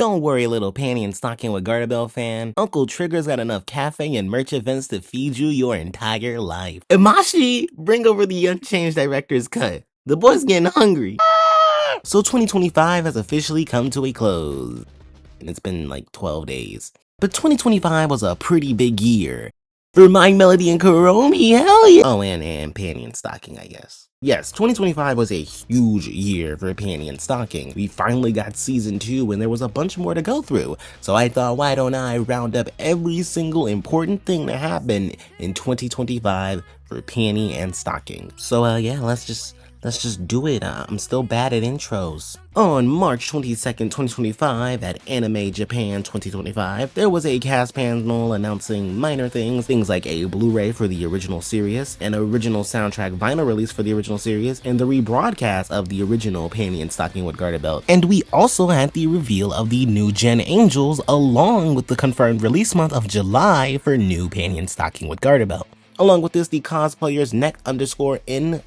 Don't worry, little panty and stocking with Garterbelt fan. Uncle Trigger's got enough cafe and merch events to feed you your entire life. Imashi, bring over the unchanged director's cut. The boy's getting hungry. So 2025 has officially come to a close. And it's been like 12 days. But 2025 was a pretty big year. For My Melody and Kuromi, hell yeah! Oh, and Panty and Stocking, I guess. Yes, 2025 was a huge year for Panty and Stocking. We finally got season 2 and there was a bunch more to go through. So I thought, why don't I round up every single important thing that happened in 2025 for Panty and Stocking. So yeah, let's just do it. I'm still bad at intros. On March 22nd, 2025, at Anime Japan 2025, there was a cast panel announcing minor things like a Blu-ray for the original series, an original soundtrack vinyl release for the original series, and the rebroadcast of the original Panty and Stocking with Garterbelt. And we also had the reveal of the new Gen Angels, along with the confirmed release month of July for new Panty and Stocking with Garterbelt. Along with this, the cosplayers Neck_N_MMM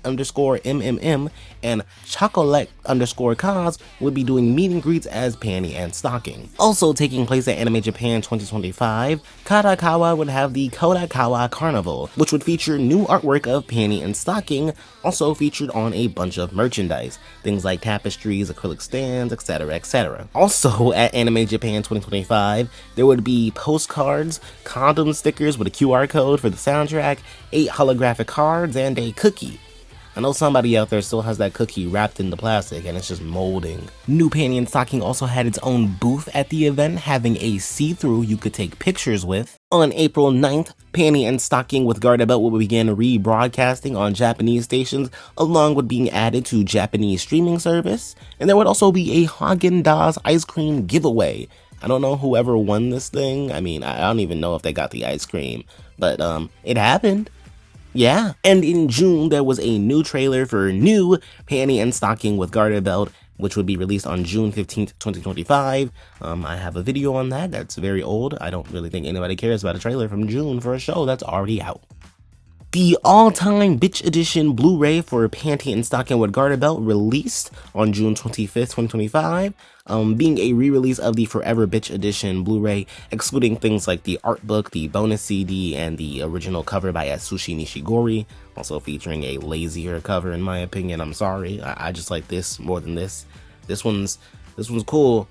and Chocolate_Cos would be doing meet and greets as Panty and Stocking. Also taking place at Anime Japan 2025, Kadokawa would have the Kadokawa Carnival, which would feature new artwork of Panty and Stocking, also featured on a bunch of merchandise, things like tapestries, acrylic stands, etc, etc. Also at Anime Japan 2025, there would be postcards, condom stickers with a QR code for the soundtrack, 8 holographic cards, and a cookie. I know somebody out there still has that cookie wrapped in the plastic and it's just molding. New Panty and Stocking also had its own booth at the event, having a see-through you could take pictures with. On April 9th, Panty and Stocking with Garterbelt will begin rebroadcasting on Japanese stations, along with being added to Japanese streaming service. And there would also be a Haagen-Dazs ice cream giveaway. I don't know whoever won this thing. I mean, I don't even know if they got the ice cream, but it happened. Yeah. And in June, there was a new trailer for new Panty and Stocking with Garterbelt, which would be released on June 15th, 2025. I have a video on that. That's very old. I don't really think anybody cares about a trailer from June for a show that's already out. The all-time Bitch Edition Blu-ray for Panty and Stocking with Garterbelt released on June 25th, 2025, being a re-release of the Forever Bitch Edition Blu-ray, excluding things like the art book, the bonus CD, and the original cover by Atsushi Nishigori, also featuring a lazier cover in my opinion. I'm sorry, I just like this more than this. This one's cool.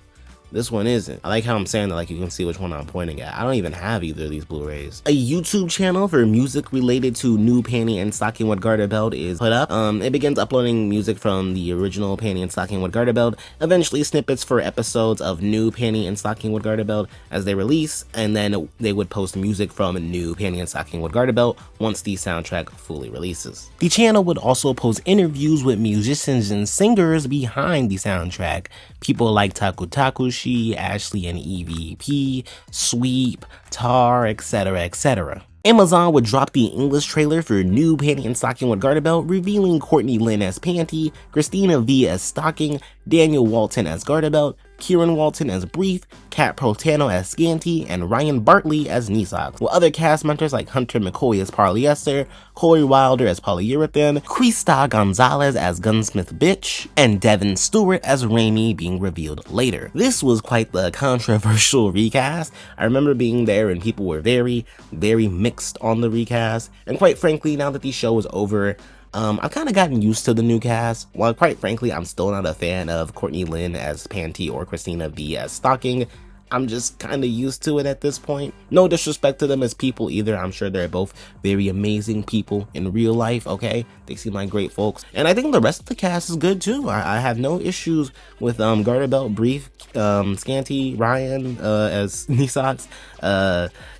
This one isn't. I like how I'm saying that like you can see which one I'm pointing at. I don't even have either of these Blu-rays. A YouTube channel for music related to new Panty and Stocking with Garterbelt is put up. It begins uploading music from the original Panty and Stocking with Garterbelt, eventually snippets for episodes of new Panty and Stocking with Garterbelt as they release, and then they would post music from new Panty and Stocking with Garterbelt once the soundtrack fully releases. The channel would also post interviews with musicians and singers behind the soundtrack, people like Taku Takushi, Ashley and EVP, Sweep, Tar, etc, etc. Amazon would drop the English trailer for new Panty and Stocking with Garterbelt, revealing Courtney Lynn as Panty, Christina V as Stocking, Daniel Walton as Garterbelt, Kieran Walton as Brief, Kat Protano as Scanty, and Ryan Bartley as Nisox, while other cast members like Hunter McCoy as Polyester, Corey Wilder as Polyurethane, Krista Gonzalez as Gunsmith Bitch, and Devin Stewart as Raimi being revealed later. This was quite the controversial recast. I remember being there and people were very, very mixed on the recast, and quite frankly, now that the show is over, I've kind of gotten used to the new cast. While quite frankly, I'm still not a fan of Courtney Lynn as Panty or Christina V as Stocking. I'm just kind of used to it at this point. No disrespect to them as people either. I'm sure they're both very amazing people in real life, okay? They seem like great folks. And I think the rest of the cast is good too. I have no issues with Garterbelt, Brief, Scanty, Ryan as Nisox,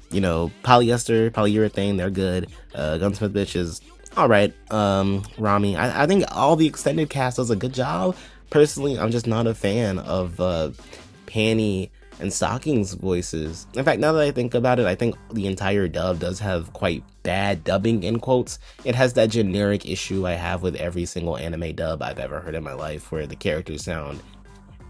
you know, Polyester, Polyurethane, they're good. Gunsmith Bitch is alright. Rami, I think all the extended cast does a good job. Personally, I'm just not a fan of Panty and Stocking's voices. In fact, now that I think about it, I think the entire dub does have quite bad dubbing in quotes. It has that generic issue I have with every single anime dub I've ever heard in my life, where the characters sound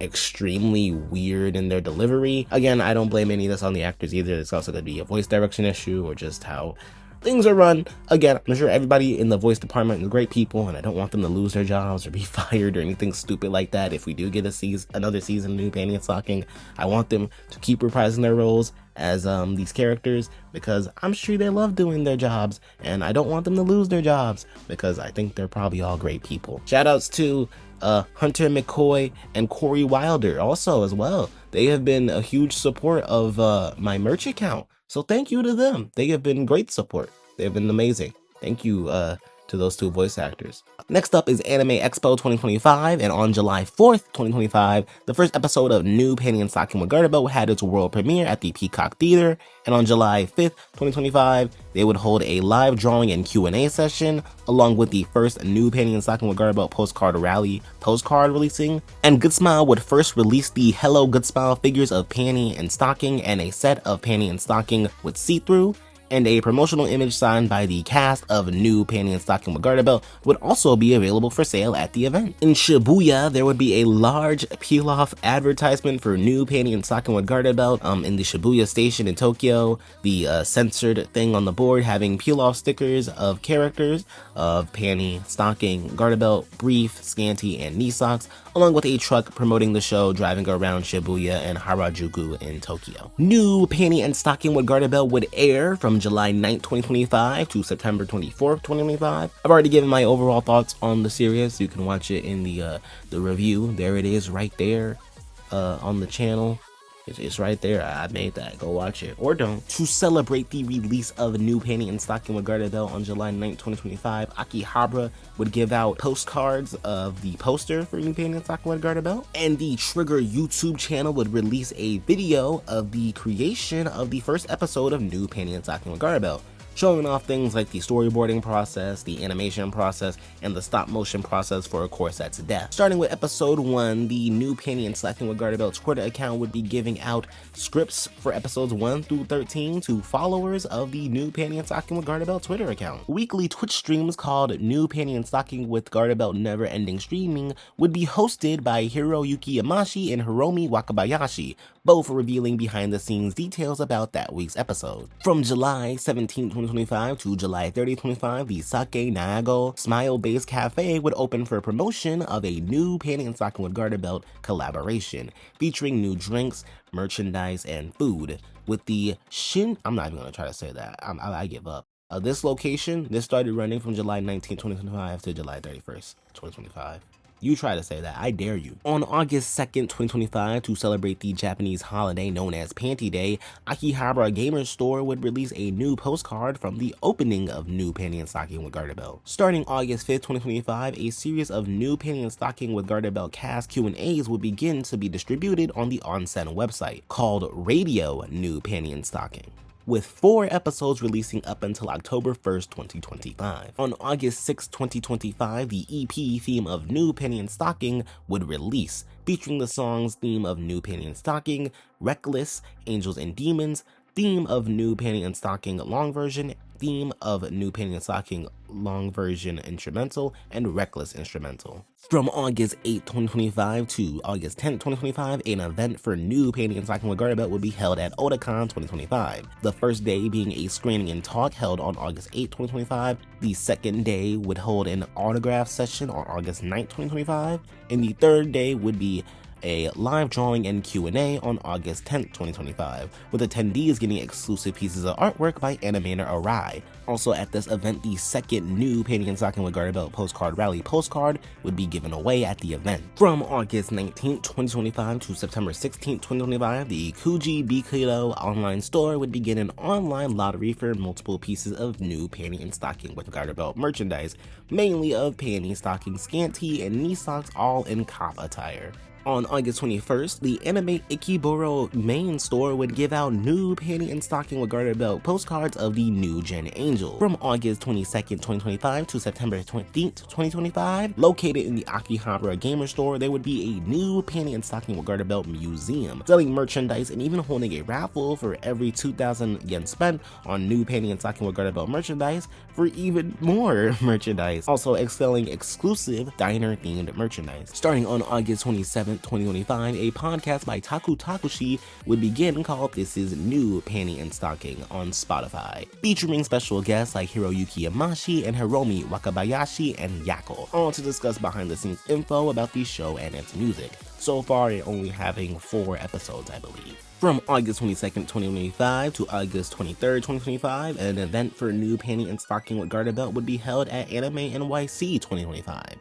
extremely weird in their delivery. Again, I don't blame any of this on the actors either. It's also going to be a voice direction issue or just how things are run. Again, I'm sure everybody in the voice department is great people, and I don't want them to lose their jobs or be fired or anything stupid like that. If we do get another season of New Panty and Stocking, I want them to keep reprising their roles as these characters, because I'm sure they love doing their jobs, and I don't want them to lose their jobs because I think they're probably all great people. Shoutouts to Hunter McCoy and Corey Wilder also as well. They have been a huge support of my merch account, so thank you to them. They have been great support. They've been amazing. Thank you to those two voice actors. Next up is Anime Expo 2025, and on July 4th, 2025, the first episode of New Panty and Stocking with Garterbelt had its world premiere at the Peacock Theater, and on July 5th, 2025, they would hold a live drawing and Q&A session, along with the first New Panty and Stocking with Garterbelt postcard rally postcard releasing, and Good Smile would first release the Hello Good Smile figures of Panty and Stocking and a set of Panty and Stocking with see-through, and a promotional image signed by the cast of New Panty and Stocking with Garterbelt would also be available for sale at the event. In Shibuya, there would be a large peel-off advertisement for New Panty and Stocking with Garterbelt in the Shibuya station in Tokyo. The censored thing on the board having peel-off stickers of characters of Panty, Stocking, Garterbelt, Brief, Scanty, and Knee Socks, along with a truck promoting the show driving around Shibuya and Harajuku in Tokyo. New Panty and Stocking with Garterbelt would air from July 9th, 2025 to September 24th, 2025. I've already given my overall thoughts on the series. You can watch it in the review. There it is right there on the channel. It's right there. I made that. Go watch it. Or don't. To celebrate the release of New Panty and Stocking with Garterbelt on July 9th, 2025, Akihabara would give out postcards of the poster for New Panty and Stocking with Garterbelt. And the Trigger YouTube channel would release a video of the creation of the first episode of New Panty and Stocking with Garterbelt, showing off things like the storyboarding process, the animation process, and the stop motion process for a corset's death. Starting with episode 1, the New Panty and Stocking with Garterbelt's Twitter account would be giving out scripts for episodes 1 through 13 to followers of the New Panty and Stocking with Garterbelt Twitter account. Weekly Twitch streams called New Panty and Stocking with Garterbelt Never Ending Streaming would be hosted by Hiroyuki Yamashi and Hiromi Wakabayashi, both revealing behind the scenes details about that week's episode. From July 17, 2025 to July 30, 2025, the Sake Nago Smile-based cafe would open for promotion of a New Panty and Stocking with Garterbelt collaboration, featuring new drinks, merchandise, and food. With the I'm not even gonna try to say that. I give up. This location, this started running from July 19, 2025 to July 31st, 2025. You try to say that, I dare you. On August 2nd, 2025, to celebrate the Japanese holiday known as Panty Day, Akihabara Gamer Store would release a new postcard from the opening of New Panty and Stocking with Garterbelt. Starting August 5th, 2025, a series of New Panty and Stocking with Garterbelt cast Q&As would begin to be distributed on the Onsen website, called Radio New Panty and Stocking, with 4 episodes releasing up until October 1st, 2025. On August 6, 2025, the EP theme of New Panty and Stocking would release, featuring the song's theme of New Panty and Stocking, Reckless, Angels and Demons, theme of New Panty and Stocking long version, theme of New Panty and Stocking long version instrumental, and Reckless instrumental. From August 8, 2025 to August 10, 2025, an event for New Panty and Stocking with Garterbelt would be held at Otakon 2025. The first day being a screening and talk held on August 8, 2025. The second day would hold an autograph session on August 9, 2025. And the third day would be a live drawing and Q&A on August 10th, 2025, with attendees getting exclusive pieces of artwork by animator Arai. Also at this event, the second New Panty and Stocking with Garterbelt postcard rally postcard would be given away at the event. From August 19th, 2025 to September 16th, 2025, the Kuji Bikiro online store would begin an online lottery for multiple pieces of New Panty and Stocking with Garterbelt merchandise, mainly of panty, stocking, scanty, and knee socks, all in cop attire. On August 21st, the Anime Ikeburo main store would give out New Panty and Stocking with Garterbelt postcards of the New Gen Angel. From August 22nd, 2025 to September 20th, 2025, located in the Akihabara Gamer Store, there would be a New Panty and Stocking with Garterbelt museum, selling merchandise and even holding a raffle for every 2,000 yen spent on New Panty and Stocking with Garterbelt merchandise for even more merchandise, also selling exclusive diner-themed merchandise. Starting on August 27th, 2025, a podcast by Taku Takushi would begin called This Is New Panty and Stocking on Spotify, featuring special guests like Hiroyuki Yamashi and Hiromi Wakabayashi and Yako, all to discuss behind-the-scenes info about the show and its music. So far, it only having 4 episodes, I believe. From August 22nd, 2025 to August 23rd, 2025, an event for New Panty and Stocking with GARTERBELT would be held at Anime NYC 2025.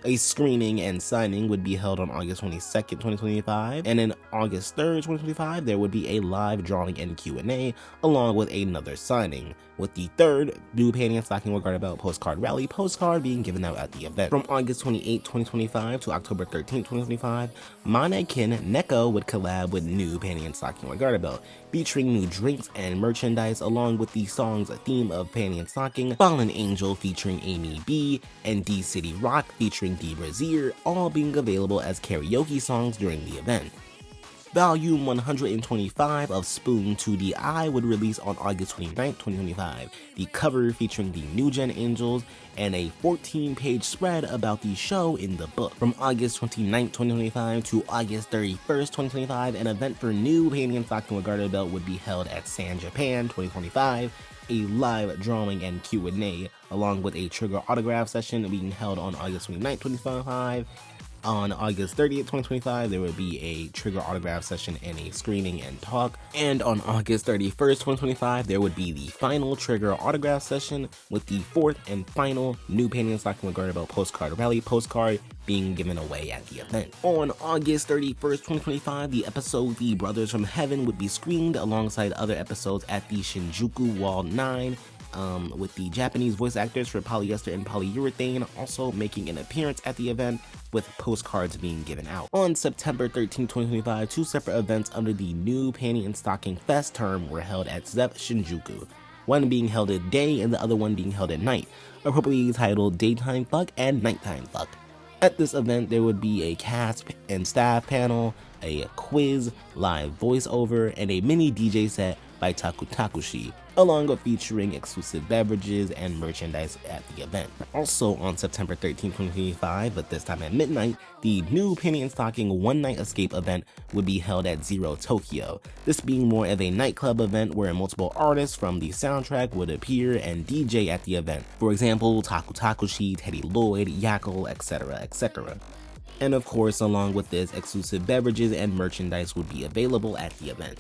A screening and signing would be held on August 22nd, 2025, and on August 3rd, 2025, there would be a live drawing and Q&A along with another signing, with the third New Panty and Stocking with GARTERBELT postcard rally postcard being given out at the event. From August 28, 2025 to October 13, 2025, Manekin Neko would collab with New Panty and Stocking with GARTERBELT, featuring new drinks and merchandise along with the song's theme of Panty and Stocking, Fallen Angel featuring Amy B, and D City Rock featuring D Brazier, all being available as karaoke songs during the event. Volume 125 of Spoon to the Eye would release on August 29, 2025. The cover featuring the New Gen Angels and a 14-page spread about the show in the book. From August 29, 2025 to August 31st, 2025, an event for New Panty and Stocking with GARTERBELT would be held at San Japan 2025. A live drawing and Q&A along with a Trigger autograph session being held on August 29, 2025. On August 30th, 2025, there will be a Trigger autograph session and a screening and talk. And on August 31st, 2025, there would be the final Trigger autograph session with the 4th and final New Panty and Stocking with GARTERBELT postcard rally postcard being given away at the event. On August 31st, 2025, the episode The Brothers from Heaven would be screened alongside other episodes at the Shinjuku Wall 9, with the Japanese voice actors for Polyester and Polyurethane also making an appearance at the event, with postcards being given out. On September 13, 2025, 2 separate events under the New Panty and Stocking Fest term were held at ZEP Shinjuku, one being held at day and the other one being held at night, appropriately titled Daytime Fuck and Nighttime Fuck. At this event, there would be a cast and staff panel, a quiz, live voiceover, and a mini DJ set by Taku Takushi, along with featuring exclusive beverages and merchandise at the event. Also on September 13, 2025, but this time at midnight, the New Panty and Stocking One Night Escape event would be held at Zero Tokyo, this being more of a nightclub event where multiple artists from the soundtrack would appear and DJ at the event. For example, Taku Takushi, Teddy Lloyd, Yako, etc., etc. And of course, along with this, exclusive beverages and merchandise would be available at the event.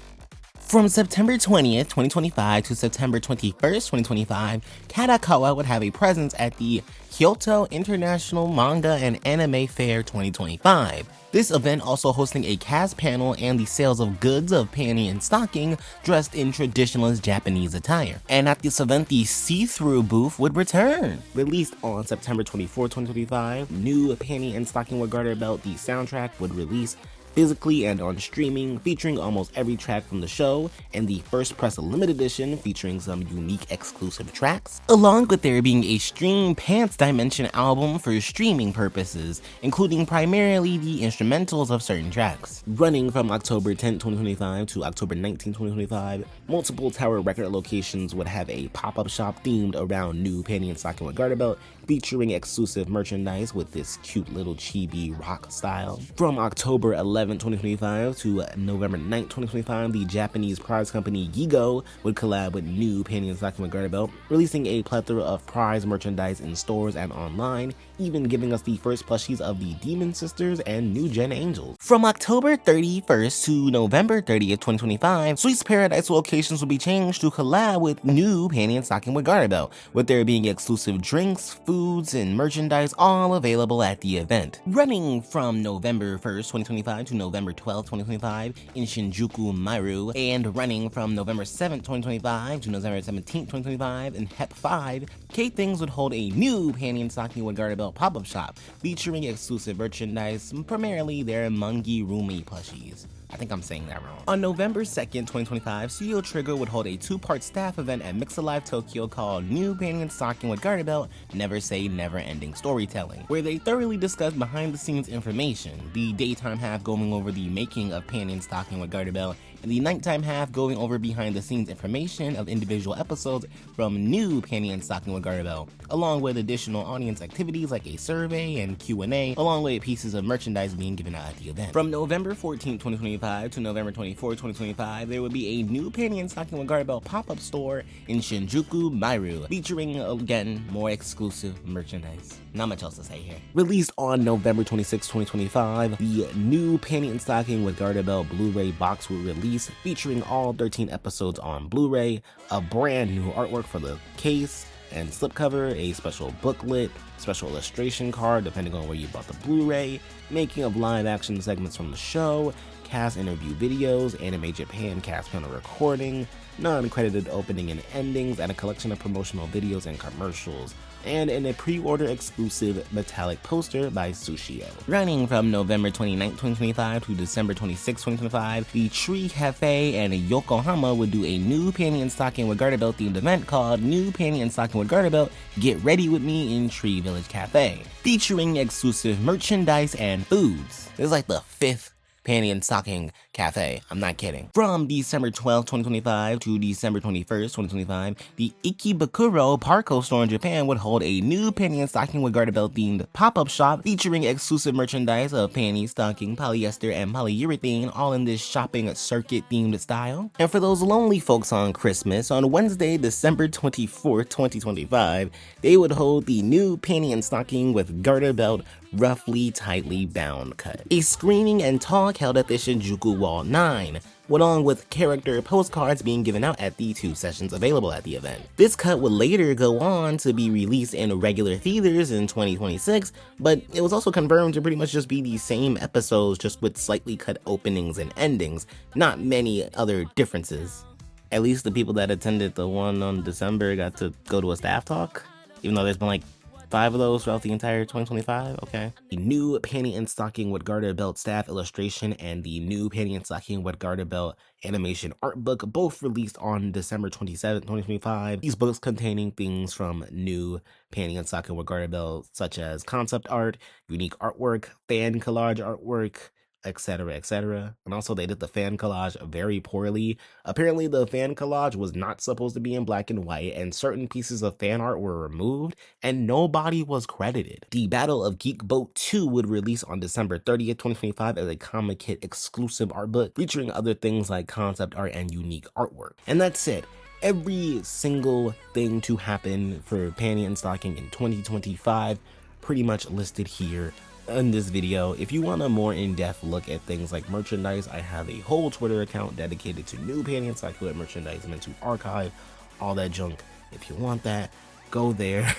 From September 20th, 2025 to September 21st, 2025, Kadokawa would have a presence at the Kyoto International Manga and Anime Fair 2025. This event also hosting a cast panel and the sales of goods of panty and stocking dressed in traditionalist Japanese attire. And at this event, the see-through booth would return. Released on September 24, 2025, New Panty and Stocking with GARTERBELT, the soundtrack, would release physically and on streaming, featuring almost every track from the show, and the First Press limited edition featuring some unique exclusive tracks, along with there being a Stream Pants Dimension album for streaming purposes, including primarily the instrumentals of certain tracks. Running from October 10, 2025 to October 19, 2025, multiple Tower Record locations would have a pop-up shop themed around New Panty and Stocking with GARTERBELT, featuring exclusive merchandise with this cute little chibi rock style. From October 11, 2025 to November 9, 2025, the Japanese prize company Gigo would collab with New Panty and Stocking with GARTERBELT, releasing a plethora of prize merchandise in stores and online, even giving us the first plushies of the Demon Sisters and New Gen Angels. From October 31st to November 30th, 2025, Sweet's Paradise locations will be changed to collab with New Panty and Stocking with GARTERBELT, with there being exclusive drinks, foods, and merchandise all available at the event. Running from November 1st, 2025 to November 12th, 2025 in Shinjuku, Maru, and running from November 7th, 2025 to November 17th, 2025 in HEP 5, K-Things would hold a New Panty and Stocking with GARTERBELT pop-up shop featuring exclusive merchandise, primarily their Mungi Rumi plushies. I think I'm saying that wrong. On November 2nd, 2025, Studio Trigger would hold a two-part staff event at Mix Alive Tokyo called New Panty and Stocking with GARTERBELT, Never Say Never Ending Storytelling, where they thoroughly discussed behind-the-scenes information, the daytime half going over the making of Panty and Stocking with GARTERBELT, and the nighttime half going over behind-the-scenes information of individual episodes from New Panty and Stocking with GARTERBELT, along with additional audience activities like a survey and Q&A, along with pieces of merchandise being given out at the event. From November 14, 2025 to November 24, 2025, there will be a New Panty and Stocking with GARTERBELT pop-up store in Shinjuku, Mairu, featuring, again, more exclusive merchandise. Not much else to say here. Released on November 26, 2025, the New Panty and Stocking with GARTERBELT Blu-ray box will release, featuring all 13 episodes on Blu-ray, a brand new artwork for the case and slipcover, a special booklet, special illustration card depending on where you bought the Blu-ray, making of live action segments from the show, cast interview videos, Anime Japan cast panel recording, non-credited opening and endings, and a collection of promotional videos and commercials, and in a pre-order exclusive metallic poster by Sushio. Running from November 29, 2025 to December 26, 2025, the Tree Cafe and Yokohama would do a New Panty and Stocking with GARTERBELT themed event called New Panty and Stocking with GARTERBELT Get Ready With Me in Tree Village Cafe, featuring exclusive merchandise and foods. This is like the 5th Panty and Stocking Cafe. I'm not kidding. From December 12, 2025 to December 21st, 2025, the Ikebukuro Parco store in Japan would hold a New Panty and Stocking with GARTERBELT themed pop-up shop featuring exclusive merchandise of panty, stocking, polyester, and polyurethane, all in this shopping circuit themed style. And for those lonely folks on Christmas, on Wednesday, December 24th, 2025, they would hold the New Panty and Stocking with GARTERBELT Roughly Tightly Bound cut, a screening and talk held at the Shinjuku Wall 9, along with character postcards being given out at the 2 sessions available at the event. This cut would later go on to be released in regular theaters in 2026, but it was also confirmed to pretty much just be the same episodes, just with slightly cut openings and endings, not many other differences. At least the people that attended the one on December got to go to a staff talk, even though there's been like 5 of those throughout the entire 2025, okay. The New Panty and Stocking with GARTERBELT staff illustration and the New Panty and Stocking with GARTERBELT animation art book, both released on December 27, 2025. These books containing things from New Panty and Stocking with GARTERBELT, such as concept art, unique artwork, fan collage artwork, etc., etc. And also they did the fan collage very poorly. Apparently the fan collage was not supposed to be in black and white, and certain pieces of fan art were removed and nobody was credited. The Battle of Geek Boat 2 would release on December 30th, 2025 as a Comic Kit exclusive art book featuring other things like concept art and unique artwork. And that's it. Every single thing to happen for Panty and Stocking in 2025 pretty much listed here in this video. If you want a more in-depth look at things like merchandise, I have a whole Twitter account dedicated to New Panty and Stocking merchandise, meant to archive all that junk. If you want that, go there.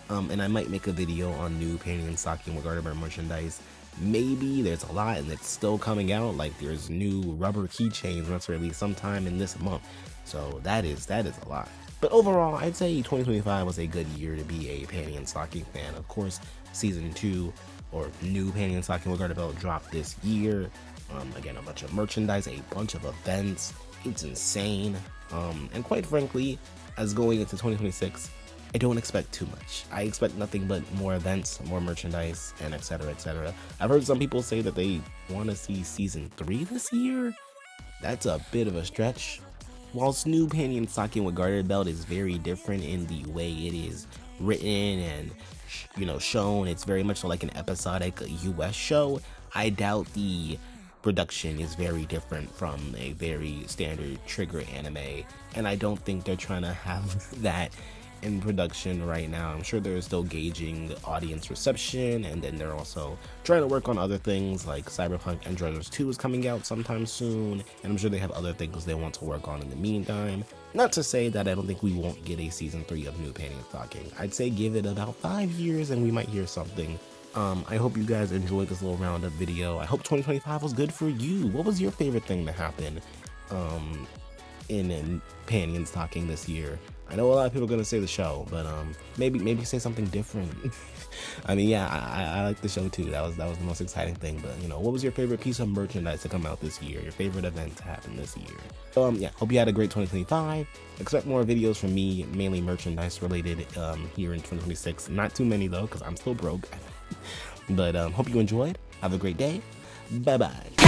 And I might make a video on New Panty and Stocking with GARTERBELT merchandise. Maybe. There's a lot and it's still coming out. Like there's new rubber keychains once released sometime in this month, so that is a lot. But overall, I'd say 2025 was a good year to be a Panty and Stocking fan. Of course, season 2 or New Panty and Stocking with GARTERBELT dropped this year. Again, a bunch of merchandise, a bunch of events. It's insane. And quite frankly, as going into 2026, I don't expect too much. I expect nothing but more events, more merchandise, and etc., etc. I've heard some people say that they want to see season 3 this year. That's a bit of a stretch. Whilst New Panty and Stocking with GARTERBELT is very different in the way it is written and shown, it's very much like an episodic US show. I doubt the production is very different from a very standard Trigger anime, and I don't think they're trying to have that in production right now. I'm sure they're still gauging audience reception, and then they're also trying to work on other things like Cyberpunk Edge Runners 2 is coming out sometime soon, and I'm sure they have other things they want to work on in the meantime. Not to say that I don't think we won't get a season 3 of New Panty and Stocking. I'd say give it about 5 years and we might hear something. I hope you guys enjoyed this little roundup video. I hope 2025 was good for you. What was your favorite thing to happen in panty and stocking this year. I know a lot of people are gonna say the show, but maybe say something different. I mean, yeah, I like the show too. That was the most exciting thing. But you know, what was your favorite piece of merchandise to come out this year? Your favorite event to happen this year? So yeah, hope you had a great 2025. Expect more videos from me, mainly merchandise related, here in 2026. Not too many though, because I'm still broke. But hope you enjoyed. Have a great day. Bye bye.